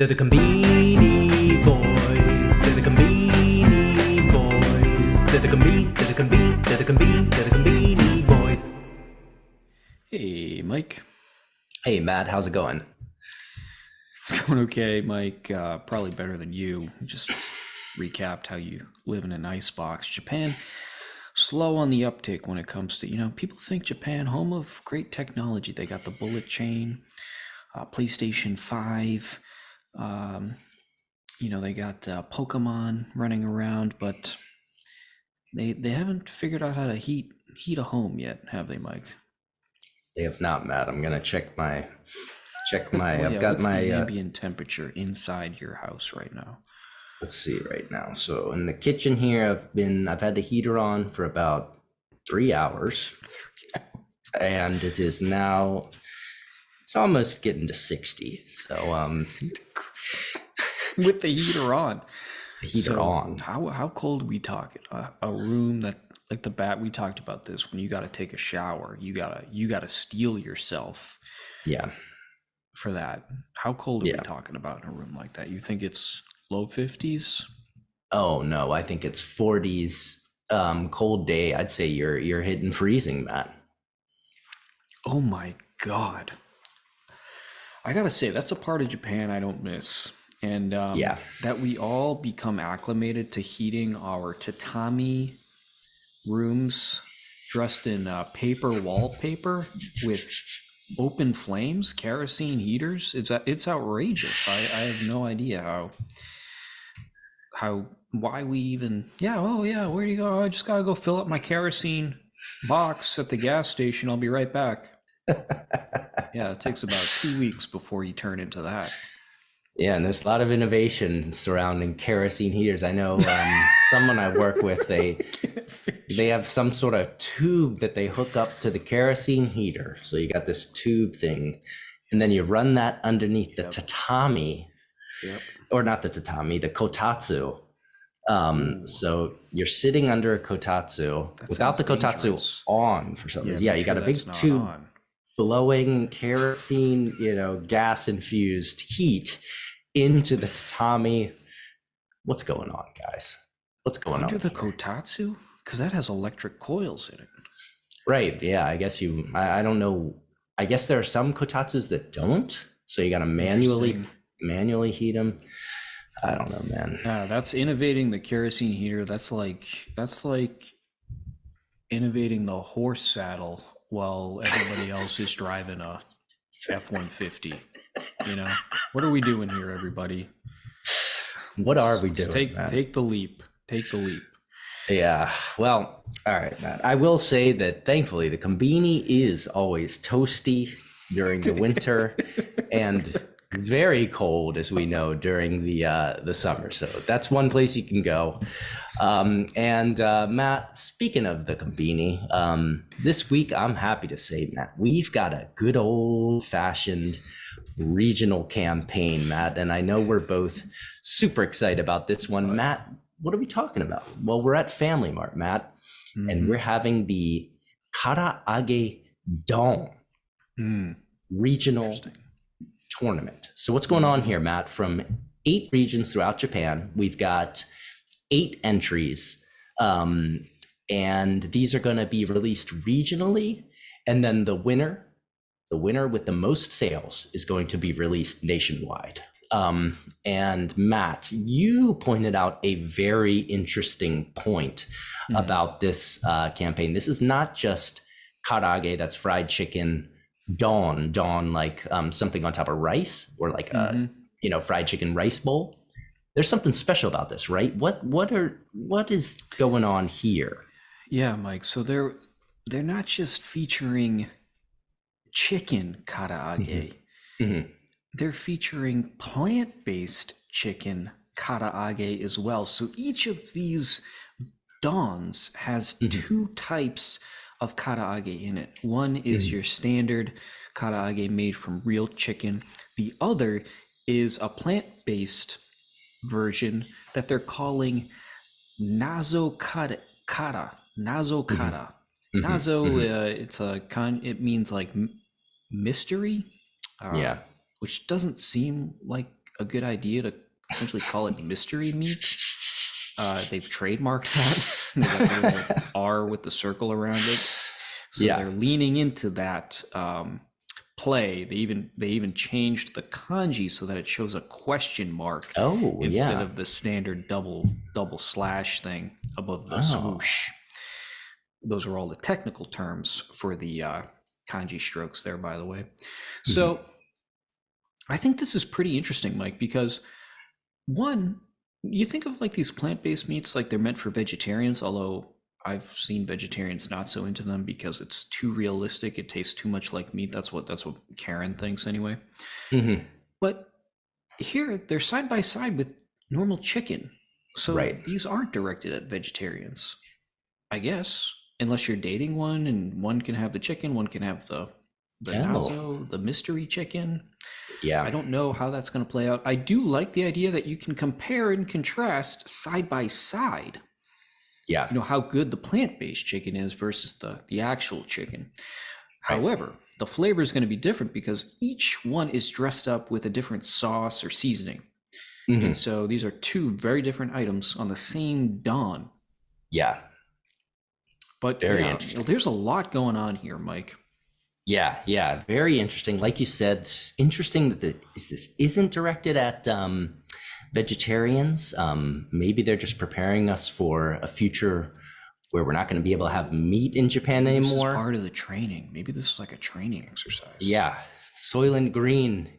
They're the Conbini boys. They're the Conbini boys. They're the Conbini boys. Hey, Mike. Hey, Matt, how's it going? It's going okay, Mike. Probably better than you. Just recapped how you live in an icebox. Japan, slow on the uptick when it comes to, people think Japan, home of great technology. They got the bullet chain, PlayStation 5. They got Pokemon running around, but they haven't figured out how to heat a home yet, have they, Mike? They have not, Matt. I'm gonna check my. I've got my ambient temperature inside your house right now. Let's see right now. So in the kitchen here, I've had the heater on for about 3 hours, and it is now. It's almost getting to 60. So with the heater on. The heater on. How cold are we talking? A room that, like the bat, we talked about this, when you got to take a shower, you gotta steel yourself. Yeah. For that, how cold are we talking about in a room like that? You think it's low 50s? Oh no, I think it's 40s. Cold day. I'd say you're hitting freezing, Matt. Oh my God. I gotta say, that's a part of Japan I don't miss. And that we all become acclimated to heating our tatami rooms dressed in paper wallpaper with open flames, kerosene heaters. It's outrageous. I have no idea why we even where do you go? I just gotta go fill up my kerosene box at the gas station. I'll be right back. Yeah, it takes about 2 weeks before you turn into that. Yeah, and there's a lot of innovation surrounding kerosene heaters. I know someone I work with, they have some sort of tube that they hook up to the kerosene heater. So you got this tube thing, and then you run that underneath the tatami, or not the tatami, the kotatsu. So you're sitting under a kotatsu without the kotatsu on for some reason. Yeah, you got a big tube blowing kerosene, gas infused heat into the tatami. What's going on, guys? What's going on under the kotatsu? Because that has electric coils in it. Right. Yeah. I guess I don't know. I guess there are some kotatsus that don't. So you got to manually heat them. I don't know, man. That's innovating the kerosene heater. That's like innovating the horse saddle while everybody else is driving a F-150. What are we doing here, everybody? What are we doing? Take the leap. Take the leap. Yeah. Well, all right, Matt. I will say that thankfully the Conbini is always toasty during the winter and very cold, as we know, during the summer. So that's one place you can go. Matt, speaking of the Conbini, this week I'm happy to say, Matt, we've got a good old-fashioned regional campaign, Matt, and I know we're both super excited about this one. Matt, what are we talking about? Well, we're at Family Mart, Matt, and we're having the Karaage Don regional tournament. So what's going on here, Matt? From 8 regions throughout Japan, we've got 8 entries, and these are going to be released regionally, and then the winner with the most sales is going to be released nationwide. And Matt, you pointed out a very interesting point about this campaign. This is not just karaage, that's fried chicken, don like something on top of rice, or like a fried chicken rice bowl. There's something special about this, right? What is going on here? Yeah, Mike. So they're not just featuring chicken karaage. They're featuring plant-based chicken karaage as well. So each of these dons has 2 types of karaage in it. One is your standard karaage made from real chicken. The other is a plant-based version that they're calling nazo kara. Nazo kara. Nazo, it means like mystery. Which doesn't seem like a good idea to essentially call it mystery meat. They've trademarked that. They got the little R with the circle around it. So they're leaning into that play. They even changed the kanji so that it shows a question mark instead of the standard double slash thing above the swoosh. Those are all the technical terms for the kanji strokes there, by the way. So I think this is pretty interesting, Mike, because one, you think of like these plant-based meats like they're meant for vegetarians, although I've seen vegetarians not so into them because it's too realistic. It tastes too much like meat. That's what Karen thinks anyway. But here they're side by side with normal chicken. So these aren't directed at vegetarians, I guess, unless you're dating one and one can have the chicken, one can have the nazo, the mystery chicken. Yeah. I don't know how that's going to play out. I do like the idea that you can compare and contrast side by side. Yeah. You know, how good the plant-based chicken is versus the actual chicken. However, the flavor is going to be different because each one is dressed up with a different sauce or seasoning. And so these are two very different items on the same don. Yeah. But very interesting. There's a lot going on here, Mike. Yeah, very interesting. Like you said, interesting that this isn't directed at vegetarians. Maybe they're just preparing us for a future where we're not going to be able to have meat in Japan anymore. This is part of the training. Maybe this is like a training exercise. Yeah, Soylent Green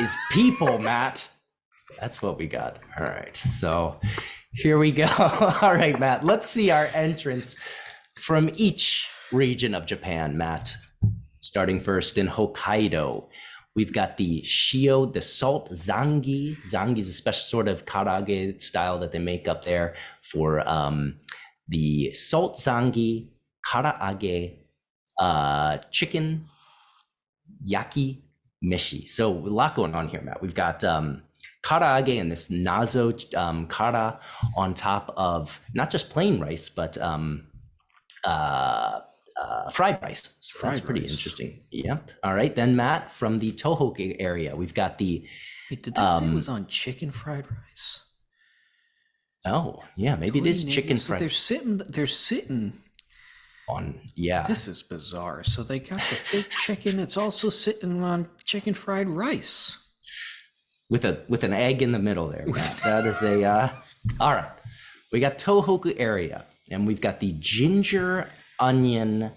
is people, Matt. That's what we got. All right, so here we go. All right, Matt, let's see our entrants from each region of Japan, Matt. Starting first in Hokkaido, we've got the shio, the salt zangi. Zangi is a special sort of karaage style that they make up there for the salt zangi, karaage, chicken, yaki meshi. So a lot going on here, Matt. We've got karaage and this nazo kara on top of not just plain rice, but fried rice. So that's pretty interesting. Yep. All right. Then Matt, from the Tohoku area, we've got the. Wait, did that say it was on chicken fried rice? Oh, yeah. Maybe it is chicken fried. They're sitting on. Yeah. This is bizarre. So they got the fake chicken. It's also sitting on chicken fried rice. With an egg in the middle there, Matt. That is a. All right. We got Tohoku area, and we've got the ginger onion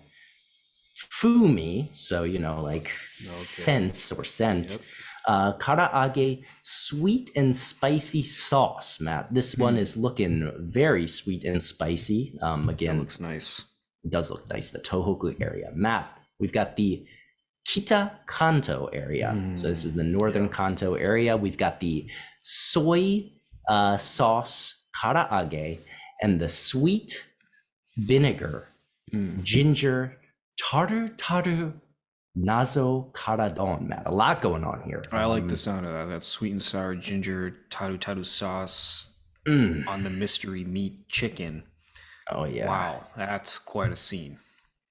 fumi, so like scent. Yep. Karaage sweet and spicy sauce, Matt. This one is looking very sweet and spicy. Again, that looks nice. It does look nice. The Tohoku area, Matt. We've got the Kita Kanto area. So this is the northern Kanto area. We've got the soy sauce karaage and the sweet vinegar ginger taru nazo karadon, Matt. A lot going on here. I like the sound of that. That sweet and sour ginger taru sauce on the mystery meat chicken. Oh yeah. Wow, that's quite a scene.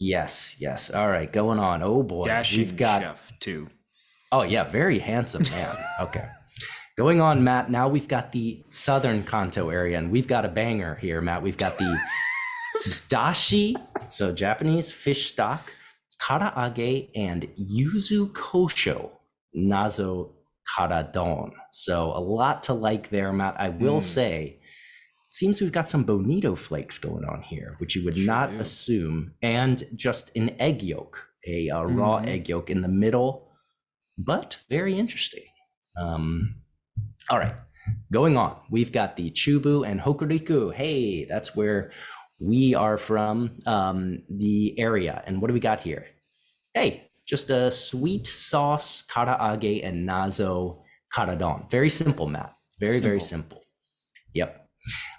Yes. All right, going on. Oh boy. Dashing we've got chef too. Oh yeah, very handsome man. Okay. Going on, Matt. Now we've got the southern Kanto area, and we've got a banger here, Matt. We've got the dashi, so Japanese fish stock, karaage, and yuzu kosho nazo karadon. So a lot to like there, Matt. I will say, it seems we've got some bonito flakes going on here, which you would not assume, and just an egg yolk, a raw egg yolk in the middle, but very interesting. All right, going on. We've got the Chubu and Hokuriku. Hey, that's where we are from, the area. And what do we got here? Hey, just a sweet sauce karaage and nazo karadon. Very simple, Matt. Very simple. Yep.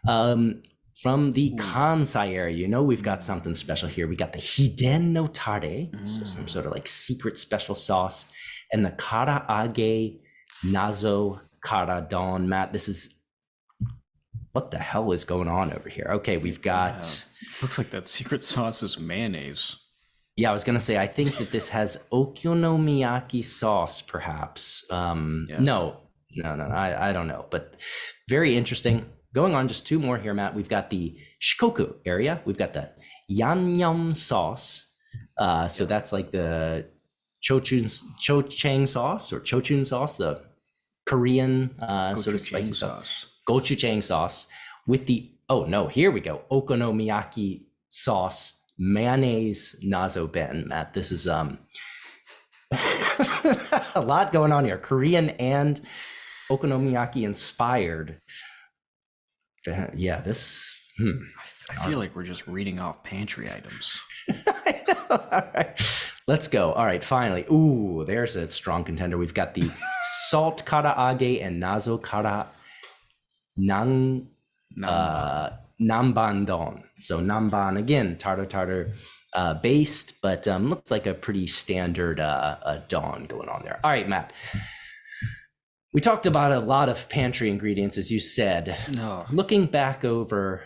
From the Kansai area, we've got something special here. We got the hiden no tare, so some sort of like secret special sauce, and the karaage nazo karadon, Matt. This is, what the hell is going on over here? Okay, we've got... Looks like that secret sauce is mayonnaise. Yeah, I was going to say, I think that this has okonomiyaki sauce, perhaps. No, I don't know, but very interesting. Going on, just two more here, Matt. We've got the Shikoku area. We've got the Yam sauce. So that's like the chochang sauce or chochun sauce, the Korean sort of spicy sauce. Gochujang sauce with the, oh no, here we go. Okonomiyaki sauce, mayonnaise, nazo ben. Matt, this is a lot going on here. Korean and okonomiyaki inspired. Yeah, this. I feel like we're just reading off pantry items. I know. All right, let's go. All right, finally. Ooh, there's a strong contender. We've got the salt karaage and nazo kara namban don. So namban again, tartar based, but looks like a pretty standard don going on there. All right, Matt. We talked about a lot of pantry ingredients, as you said. No. Looking back over,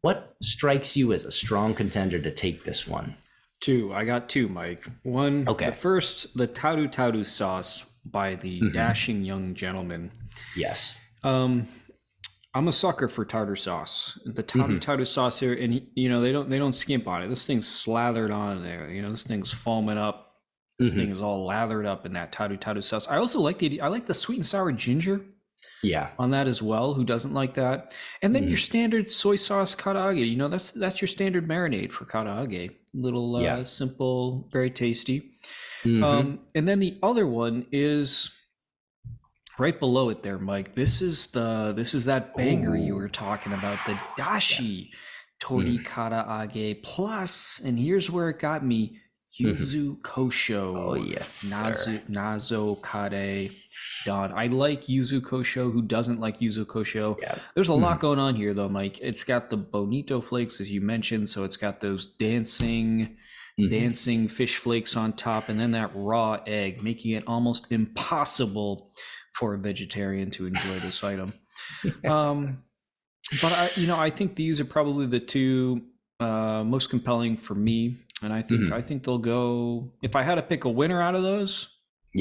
what strikes you as a strong contender to take this one? Two. I got two, Mike. One, okay. The first, the taru sauce by the dashing young gentleman. Yes. I'm a sucker for tartar sauce. The taru sauce here, and they don't skimp on it. This thing's slathered on there. This thing's foaming up. This thing is all lathered up in that taru sauce. I also like the sweet and sour ginger. Yeah. On that as well. Who doesn't like that? And then your standard soy sauce karaage. That's your standard marinade for karaage. Little simple, very tasty. And then the other one is right below it there, Mike. This is that banger you were talking about, the dashi tori karaage plus, and here's where it got me, yuzu kosho. Oh yes, nazo kare don. I like yuzu kosho. Who doesn't like yuzu kosho? Yeah. There's a lot going on here though, Mike. It's got the bonito flakes, as you mentioned, so it's got those dancing fish flakes on top, and then that raw egg, making it almost impossible for a vegetarian to enjoy this item. But I think these are probably the two most compelling for me, and I think they'll go. If I had to pick a winner out of those,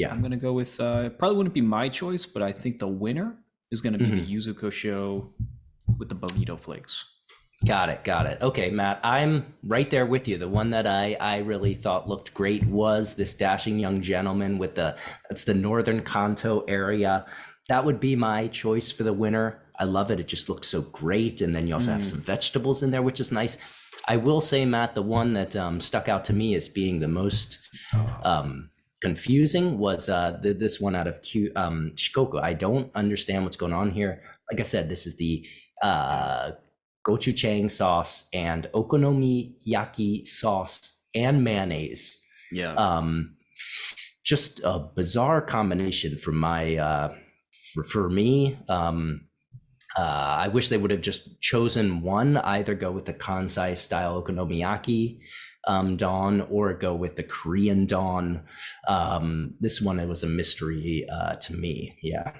I'm going to go with. It probably wouldn't be my choice, but I think the winner is going to be the yuzu kosho with the bonito flakes. Got it. Okay, Matt, I'm right there with you. The one that I really thought looked great was this dashing young gentleman with that's the northern Kanto area. That would be my choice for the winner. I love it. It just looks so great. And then you also have some vegetables in there, which is nice. I will say, Matt, the one that stuck out to me as being the most confusing was this one out of Shikoku. I don't understand what's going on here. Like I said, this is the gochujang sauce and okonomiyaki sauce and mayonnaise. Yeah. Just a bizarre combination for my for me. I wish they would have just chosen one, either go with the Kansai style okonomiyaki don or go with the Korean don. This one, it was a mystery to me. Yeah,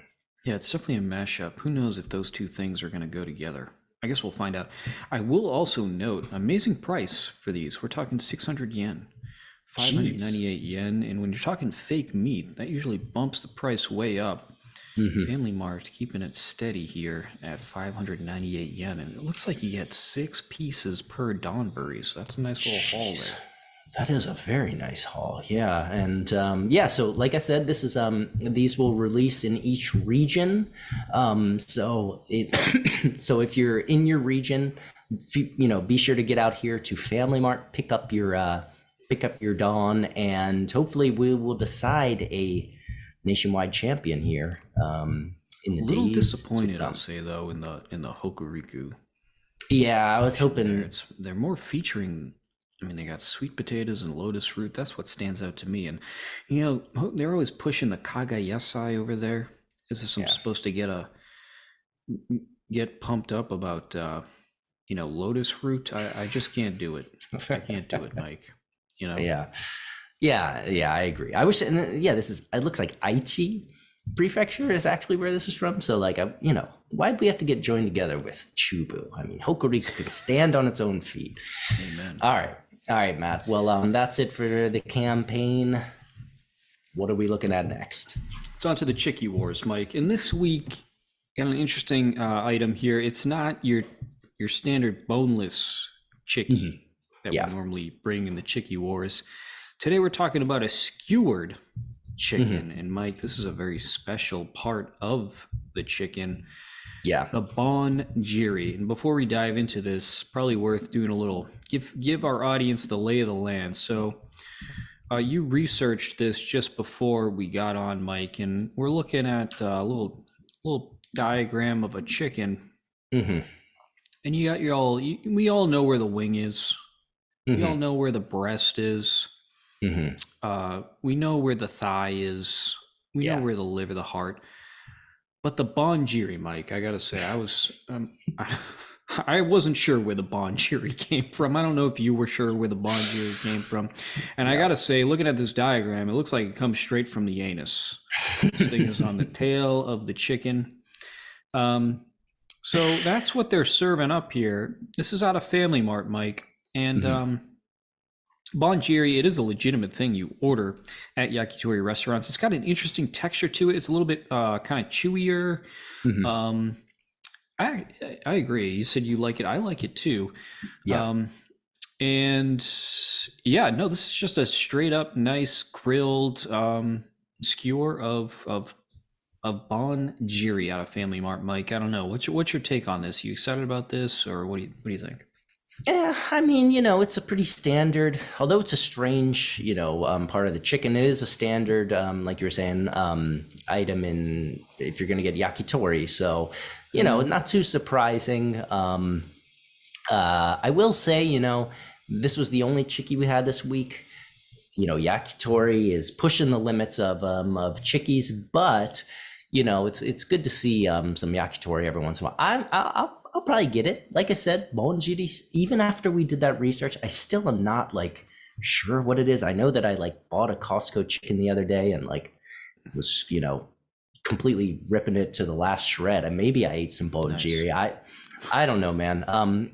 it's definitely a mashup. Who knows if those two things are going to go together? I guess we'll find out. I will also note, amazing price for these. We're talking 600 yen, 598 yen. And when you're talking fake meat, that usually bumps the price way up. Family Mart keeping it steady here at 598 yen. And it looks like you get 6 pieces per Donbury. So that's a nice little haul there. That is a very nice haul. Yeah. And so like I said, this is these will release in each region. So if you're in your region, be sure to get out here to Family Mart, pick up your don, and hopefully we will decide a nationwide champion here. In the little days disappointed, I'll say though, in the Hokuriku. Yeah, I was hoping they're more featuring. I mean, they got sweet potatoes and lotus root. That's what stands out to me. And, they're always pushing the kagayasai over there. Is this supposed to get pumped up about, lotus root? I just can't do it. I can't do it, Mike. Yeah, I agree. I wish, it looks like Aichi Prefecture is actually where this is from. So, why'd we have to get joined together with Chubu? I mean, Hokuriku could stand on its own feet. Amen. All right, Matt. Well, that's it for the campaign. What are we looking at next? It's on to the Chicky Wars, Mike. And this week, got an interesting item here. It's not your standard boneless Chicky that we normally bring in the Chicky Wars. Today we're talking about a skewered chicken. And Mike, this is a very special part of the chicken. Yeah. The bonjiiri. And before we dive into this, probably worth doing a little, give our audience the lay of the land. So you researched this just before we got on, Mike, and we're looking at a little diagram of a chicken. And you got we all know where the wing is. We all know where the breast is. We know where the thigh is. We know where the liver, the heart. But the bonjiiri, Mike, I gotta say, I wasn't sure where the bonjiiri came from. I don't know if you were sure where the bonjiiri came from. And I gotta say, looking at this diagram, it looks like it comes straight from the anus. This thing is on the tail of the chicken. So that's what they're serving up here. This is out of Family Mart, Mike. And bonjiiri, it is a legitimate thing you order at yakitori restaurants. It's got an interesting texture to it. It's a little bit kind of chewier. I agree. You said you like it. I like it too. Yeah. And yeah, no, this is just a straight up nice grilled skewer of bonjiiri out of Family Mart, Mike. I don't know. What's your take on this? You excited about this, or what do you think? Yeah, I mean, it's a pretty standard, although it's a strange, part of the chicken. It is a standard, like you were saying, item if you're going to get yakitori. So, not too surprising. I will say, this was the only chiki we had this week. Yakitori is pushing the limits of chikis, but it's good to see some yakitori every once in a while. I'll probably get it. Like I said, bonjiiri, even after we did that research, I still am not sure what it is. I know that I bought a Costco chicken the other day and was, completely ripping it to the last shred. And maybe I ate some bonjiiri. Nice. I don't know, man.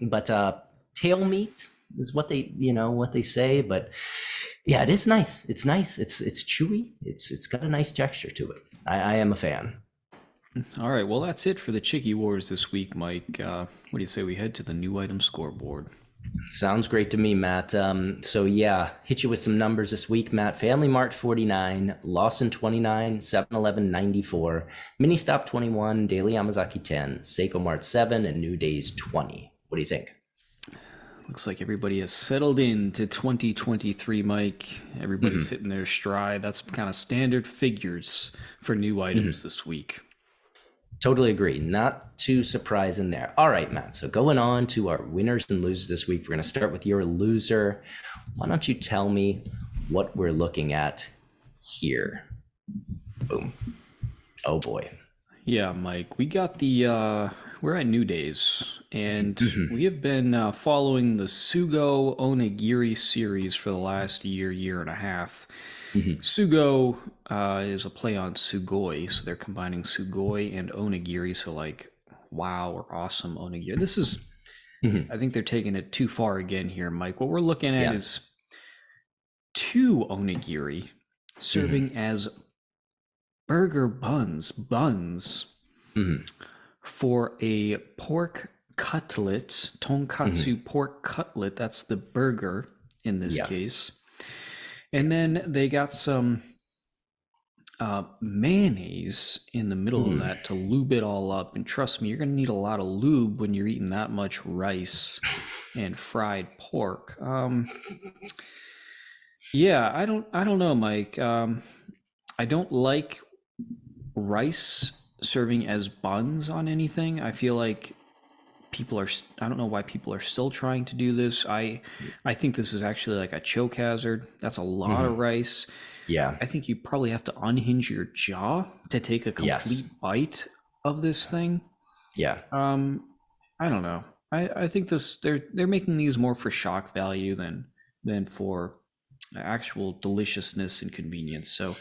But tail meat is what they say. But yeah, it is nice. It's nice. It's chewy. It's got a nice texture to it. I am a fan. All right, well, that's it for the Chicky Wars this week, Mike. What do you say we head to the new item scoreboard? Sounds great to me, Matt. So yeah, hit you with some numbers this week, Matt. Family Mart 49, Lawson 29, 7-Eleven 94, Mini Stop 21, Daily Yamazaki 10, Seiko Mart 7, and New Days 20. What do you think? Looks like everybody has settled into 2023, Mike. Everybody's hitting their stride. That's kind of standard figures for new items this week. Totally agree. Not too surprising there. All right, Matt. So going on to our winners and losers this week, we're going to start with your loser. Why don't you tell me what we're looking at here? Boom. Oh, boy. Yeah, Mike. We got we're at New Days, and we have been following the sugo-onigiri series for the last year and a half. Sugo is a play on sugoi, so they're combining sugoi and onigiri, so wow or awesome onigiri. This is, I think they're taking it too far again here, Mike. What we're looking at is 2 onigiri serving as burger buns for a pork cutlet, tonkatsu pork cutlet. That's the burger in this case. And then they got some mayonnaise in the middle of that to lube it all up. And trust me, you're going to need a lot of lube when you're eating that much rice and fried pork. Yeah, I don't know, Mike. I don't like rice serving as buns on anything. I feel like I don't know why people are still trying to do this. I think this is actually a choke hazard. That's a lot of rice. Yeah. I think you probably have to unhinge your jaw to take a complete bite of this thing. Yeah. I don't know. I think they're making these more for shock value than for actual deliciousness and convenience. So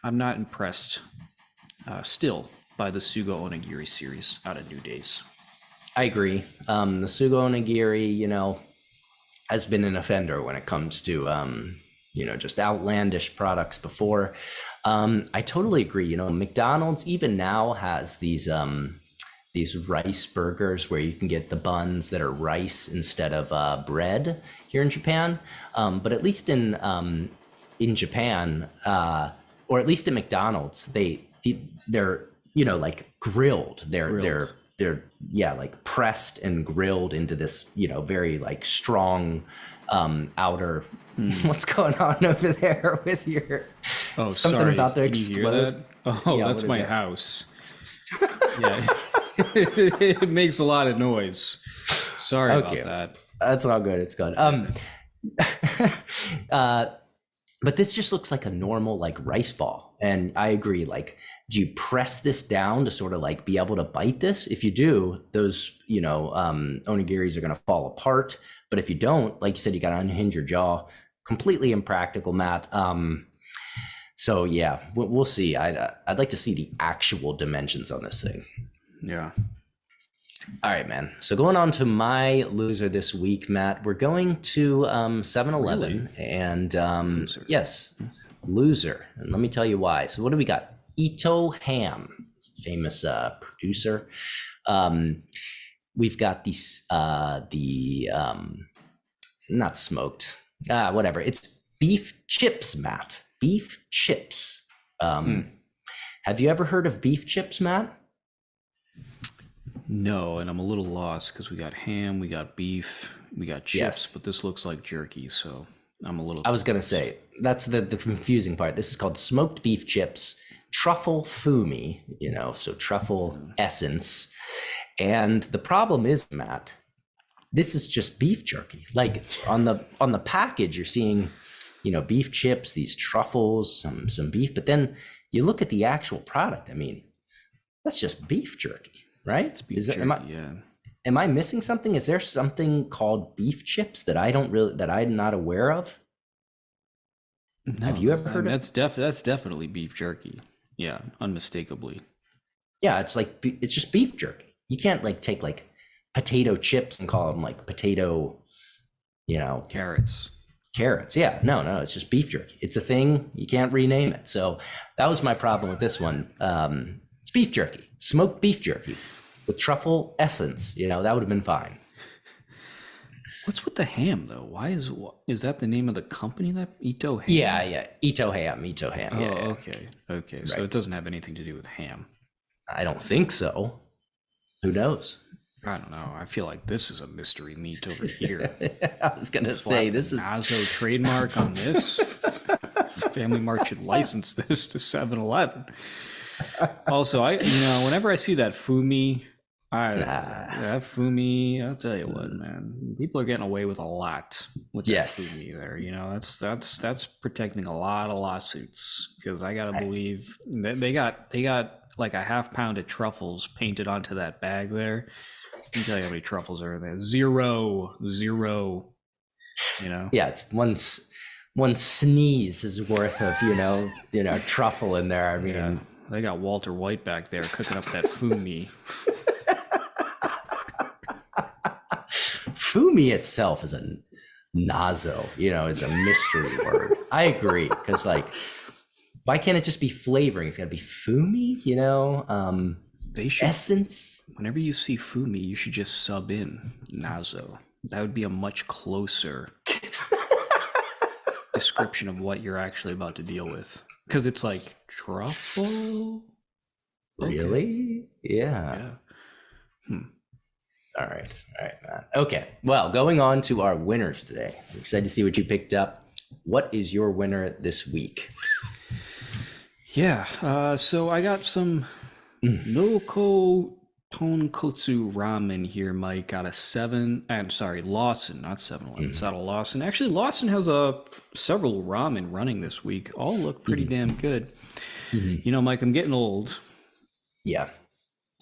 I'm not impressed still by the sugo-onigiri series out of New Days. I agree. The sugo-onigiri, has been an offender when it comes to just outlandish products before. I totally agree. McDonald's even now has these rice burgers where you can get the buns that are rice instead of bread here in Japan. But at least in Japan, or at least at McDonald's, they're like grilled. They're like pressed and grilled into this very like strong outer. What's going on over there with your something sorry. about the Can you hear explode? that? Oh, yeah, that's my house. Yeah. It makes a lot of noise. Sorry about that. That's all good. It's good. But this just looks like a normal like rice ball, and I agree. Like, do you press this down to sort of like be able to bite this? If you do, those onigiris are going to fall apart. But if you don't, like you said, you got to unhinge your jaw. Completely impractical, Matt. So yeah, we'll see. I'd like to see the actual dimensions on this thing. Yeah. All right, man. So going on to my loser this week, Matt, we're going to 7-Eleven. Really? And Loser. yes, loser. And let me tell you why. So what do we got? Ito Ham, famous producer. We've got the not smoked, whatever. It's beef chips, Matt. Beef chips. Have you ever heard of beef chips, Matt? No, and I'm a little lost because we got ham, we got beef, we got chips, Yes. but this looks like jerky, so I'm a little. I was going to say, that's the confusing part. This is called smoked beef chips, truffle fumi, so truffle essence. And the problem is, Matt, this is just beef jerky. Like on the package, you're seeing, beef chips, these truffles, some beef, but then you look at the actual product. I mean, that's just beef jerky, right? It's beef jerky, yeah. Am I missing something? Is there something called beef chips that I'm not aware of? No, Have you ever heard of? That's definitely beef jerky. Yeah, unmistakably. Yeah, it's just beef jerky. You can't like take like potato chips and call them like potato, Carrots. Yeah, no, it's just beef jerky. It's a thing. You can't rename it. So that was my problem with this one. It's beef jerky, smoked beef jerky with truffle essence. That would have been fine. What's with the ham though? Why is that the name of the company, that Ito Ham? Yeah, Ito Ham. Oh, Yeah. Okay. Right. So it doesn't have anything to do with ham. I don't think so. Who knows? I don't know. I feel like this is a mystery meat over here. I was gonna say this is nazo trademark on this. Family Mart should license this to 7-Eleven. Also, whenever I see that fumi, that fumi, I'll tell you what, man, people are getting away with a lot with that fumi there. That's protecting a lot of lawsuits, because I gotta believe they got like a half pound of truffles painted onto that bag there. I can tell you how many truffles are in there. Zero. Yeah, it's one sneeze is worth of truffle in there. I mean, yeah, they got Walter White back there cooking up that fumi. Fumi itself is a nazo, it's a mystery word. I agree, because like, why can't it just be flavoring? It's got to be fumi, They should, essence. Whenever you see fumi, you should just sub in nazo. That would be a much closer description of what you're actually about to deal with, because it's like truffle. Really? Yeah. All right, man. Okay. Well, going on to our winners today. I'm excited to see what you picked up. What is your winner this week? Yeah. So I got some Noko tonkotsu ramen here, Mike. Got a 7. I'm sorry, Lawson, not 7-Eleven. It's out of Lawson. Actually, Lawson has several ramen running this week. All look pretty damn good. Mike, I'm getting old. Yeah.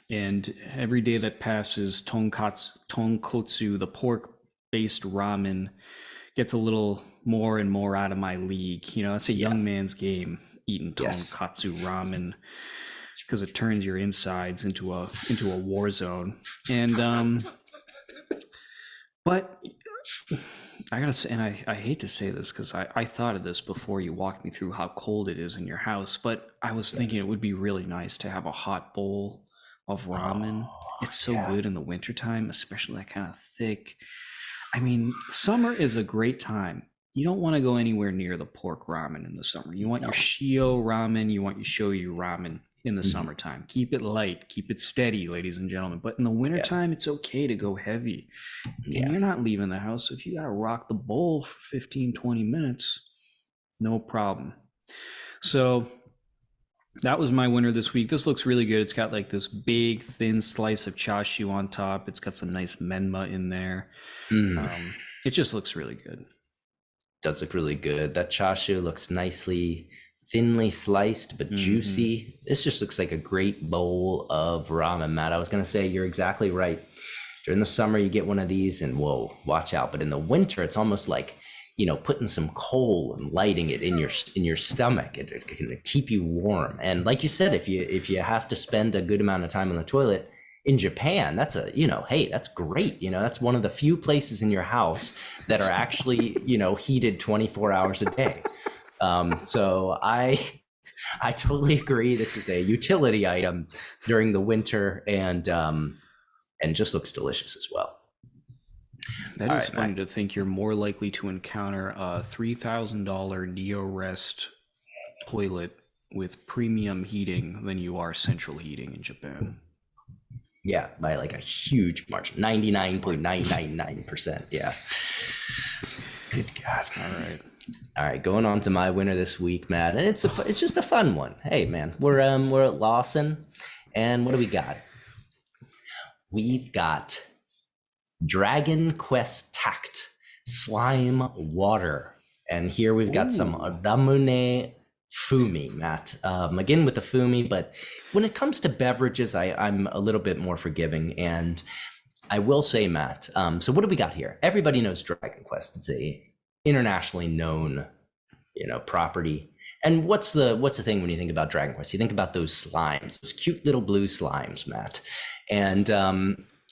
And every day that passes, tonkotsu, the pork-based ramen, gets a little more and more out of my league. It's a young man's game, eating tonkotsu ramen, because it turns your insides into a war zone. And but I gotta say, and I hate to say this because I thought of this before you walked me through how cold it is in your house, but I was thinking it would be really nice to have a hot bowl of ramen. Oh, It's so yeah. good in the wintertime, especially that kind of thick. I mean, summer is a great time. You don't want to go anywhere near the pork ramen in the summer. You want your No. shio ramen, you want your shoyu ramen in the Mhm. summertime. Keep it light, keep it steady, ladies and gentlemen. But in the Yeah. wintertime, it's okay to go heavy. And Yeah. you're not leaving the house. So if you got to rock the bowl for 15, 20 minutes, no problem. So that was my winner this week. This looks really good. It's got like this big, thin slice of chashu on top. It's got some nice menma in there. Mm. It just looks really good. Does look really good. That chashu looks nicely thinly sliced but juicy. This just looks like a great bowl of ramen, Matt. I was gonna say you're exactly right. During the summer, you get one of these, and whoa, watch out. But in the winter, it's almost like putting some coal and lighting it in your stomach. It can keep you warm. And like you said, if you have to spend a good amount of time on the toilet in Japan, that's hey, that's great. That's one of the few places in your house that are actually heated 24 hours a day. So I totally agree. This is a utility item during the winter, and just looks delicious as well. That All is right, funny Matt. to think you're more likely to encounter a $3,000 Neo-Rest toilet with premium heating than you are central heating in Japan. Yeah, by like a huge margin, 99.999%. Yeah. Good God. All right, going on to my winner this week, Matt, and it's just a fun one. Hey, man, we're at Lawson, and what do we got? We've got Dragon Quest Tact Slime Water, and here we've got some Ramune Fumi, Matt. Again with the Fumi, but when it comes to beverages, I'm a little bit more forgiving, and I will say, Matt. So what do we got here? Everybody knows Dragon Quest. It's a internationally known, property. And what's the thing when you think about Dragon Quest? You think about those slimes, those cute little blue slimes, Matt. And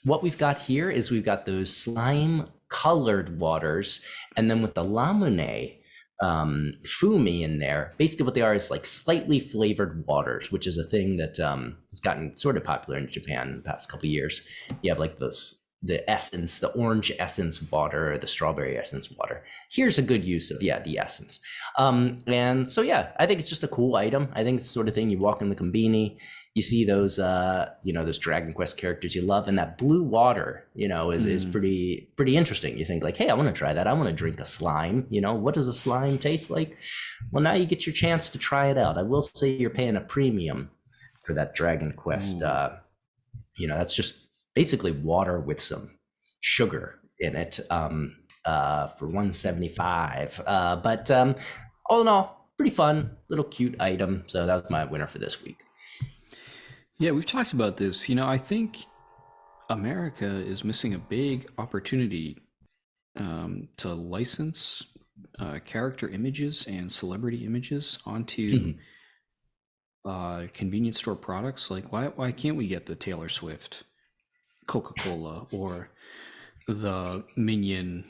what we've got here is we've got those slime colored waters, and then with the Lamune Fumi in there, basically what they are is like slightly flavored waters, which is a thing that has gotten sort of popular in Japan in the past couple of years. You have like the essence, the orange essence water, or the strawberry essence water. Here's a good use of the essence. And so I think it's just a cool item. I think it's the sort of thing you walk in the konbini, you see those those Dragon Quest characters you love, and that blue water is pretty interesting. You think like, hey, I want to try that. I want to drink a slime. What does a slime taste like? Well, now you get your chance to try it out. I will say you're paying a premium for that Dragon Quest. That's just basically water with some sugar in it for $175. But all in all, pretty fun, little cute item. So that was my winner for this week. Yeah, we've talked about this. I think America is missing a big opportunity to license character images and celebrity images onto convenience store products. Like, why can't we get the Taylor Swift Coca-Cola or the Minion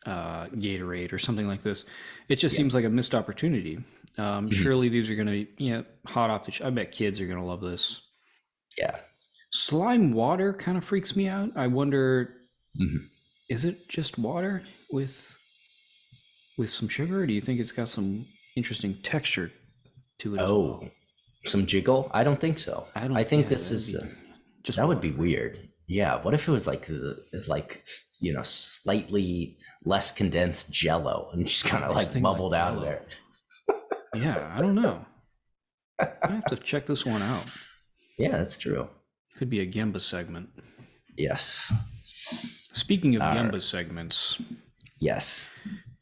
Gatorade or something like this? It just seems like a missed opportunity. Surely these are going to be hot off the I bet kids are going to love this. Yeah. Slime water kind of freaks me out. I wonder, is it just water with some sugar, or do you think it's got some interesting texture to it as well? Some jiggle? I don't think so. I think this is just that would be weird. Yeah. What if it was like slightly less condensed Jello and just kind of like bubbled out of there? Yeah, I don't know. I have to check this one out. Yeah, that's true. Could be a Gemba segment. Yes. Speaking of Gemba segments, yes,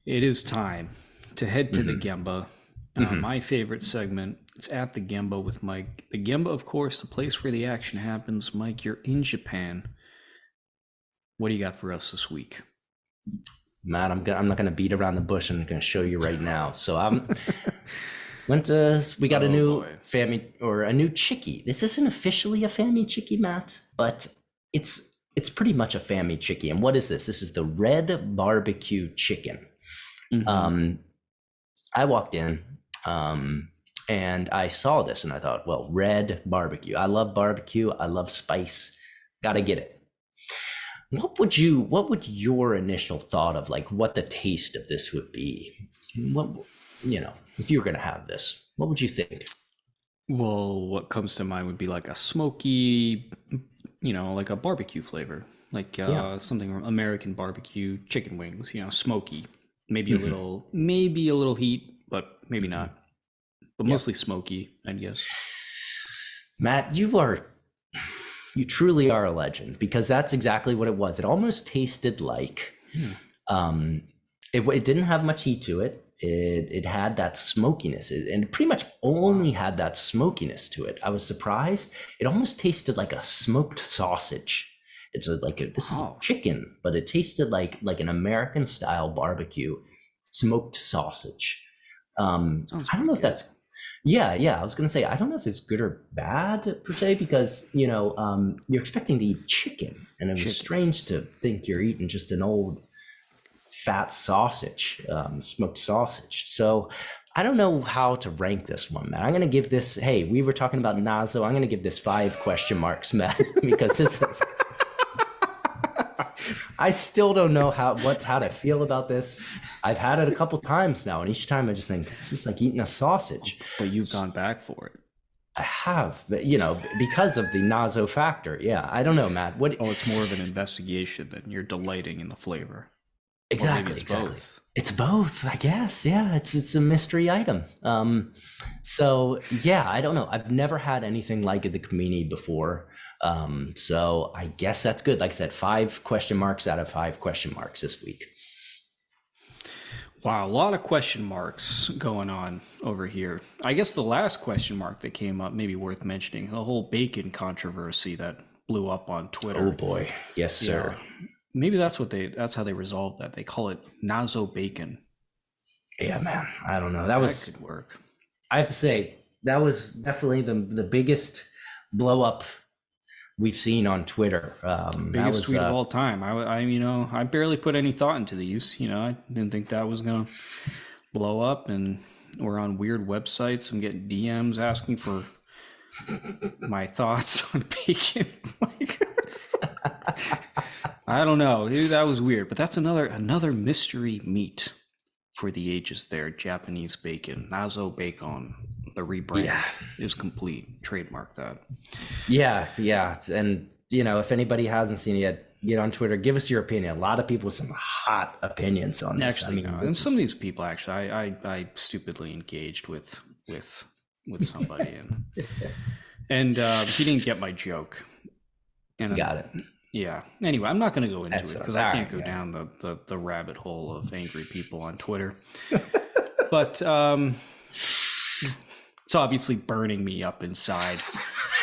it is time to head to the Gemba. My favorite segment. It's at the Gemba with Mike. The Gemba, of course, the place where the action happens. Mike, you're in Japan. What do you got for us this week? Matt, I'm not going to beat around the bush. I'm going to show you right now. So we got a new family, or a new chiki. This isn't officially a family chiki, Matt, but it's it's pretty much a family chicken. And what is this? This is the red barbecue chicken. I walked in and I saw this and I thought, well, red barbecue. I love barbecue. I love spice. Got to get it. What would your initial thought of like what the taste of this would be? What, if you were going to have this, what would you think? Well, what comes to mind would be like a smoky, like a barbecue flavor, like something American barbecue chicken wings, smoky, maybe a little heat, but maybe not, but mostly smoky, I guess. Matt, you truly are a legend, because that's exactly what it was. It almost tasted like, it didn't have much heat to it. It had that smokiness, and it pretty much only had that smokiness to it. I was surprised. It almost tasted like a smoked sausage. This is chicken, but it tasted like an American style barbecue smoked sausage. I don't know if that's, I was going to say, I don't know if it's good or bad per se, because, you're expecting to eat chicken, and it was strange to think you're eating just an old fat sausage, smoked sausage. So I don't know how to rank this one, Matt. I'm going to give this, hey, we were talking about nazo. I'm going to give this 5 question marks, Matt, because this is, I still don't know how to feel about this. I've had it a couple times now, and each time I just think it's just like eating a sausage. But you've gone back for it. I have, but because of the nazo factor. Yeah, I don't know, Matt. It's more of an investigation than you're delighting in the flavor. Exactly. Both. It's both, I guess. Yeah, it's a mystery item. So yeah, I don't know. I've never had anything like the conbini before. So I guess that's good. Like I said, 5 question marks out of 5 question marks this week. Wow, a lot of question marks going on over here. I guess the last question mark that came up, maybe worth mentioning, the whole bacon controversy that blew up on Twitter. Oh boy. Yes, sir. Maybe that's how they resolved that. They call it nazo bacon. Yeah, man. I don't know. That could work. I have to say, that was definitely the biggest blow up we've seen on Twitter. Biggest tweet of all time. I barely put any thought into these. I didn't think that was gonna blow up, and we're on weird websites. I'm getting DMs asking for my thoughts on bacon. I don't know. That was weird, but that's another mystery meat for the ages there. Japanese bacon, nazo bacon. The rebrand is complete. Trademark that. Yeah. And, if anybody hasn't seen it yet, get on Twitter. Give us your opinion. A lot of people with some hot opinions on this. Actually, and some of these people, actually, I stupidly engaged with somebody, and he didn't get my joke. And got it. Yeah. Anyway, I'm not going to go into it because I can't go down the rabbit hole of angry people on Twitter. But it's obviously burning me up inside,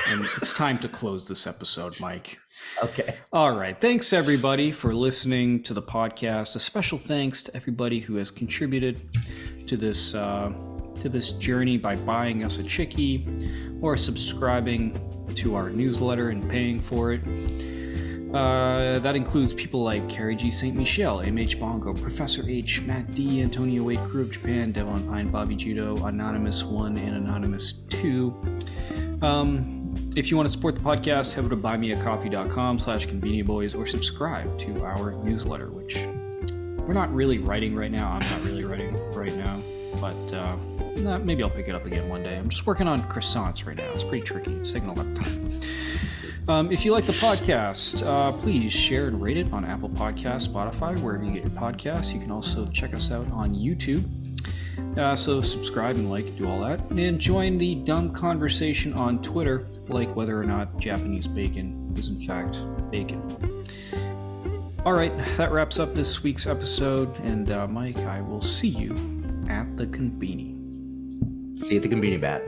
and it's time to close this episode, Mike. Okay. All right. Thanks, everybody, for listening to the podcast. A special thanks to everybody who has contributed to this journey by buying us a chickie or subscribing to our newsletter and paying for it. That includes people like Carrie G. St. Michel, MH Bongo, Professor H, Matt D, Antonio Wade, Crew of Japan, Devon Pine, Bobby Judo, Anonymous 1, and Anonymous 2. If you want to support the podcast, head over to buymeacoffee.com/convenientboys or subscribe to our newsletter, which we're not really writing right now. I'm not really writing right now, but maybe I'll pick it up again one day. I'm just working on croissants right now. It's pretty tricky. It's taking a lot of time. If you like the podcast, please share and rate it on Apple Podcasts, Spotify, wherever you get your podcasts. You can also check us out on YouTube. So subscribe and like, do all that. And join the dumb conversation on Twitter, like whether or not Japanese bacon is in fact bacon. All right, that wraps up this week's episode. And Mike, I will see you at the conbini. See you at the conbini, Bat.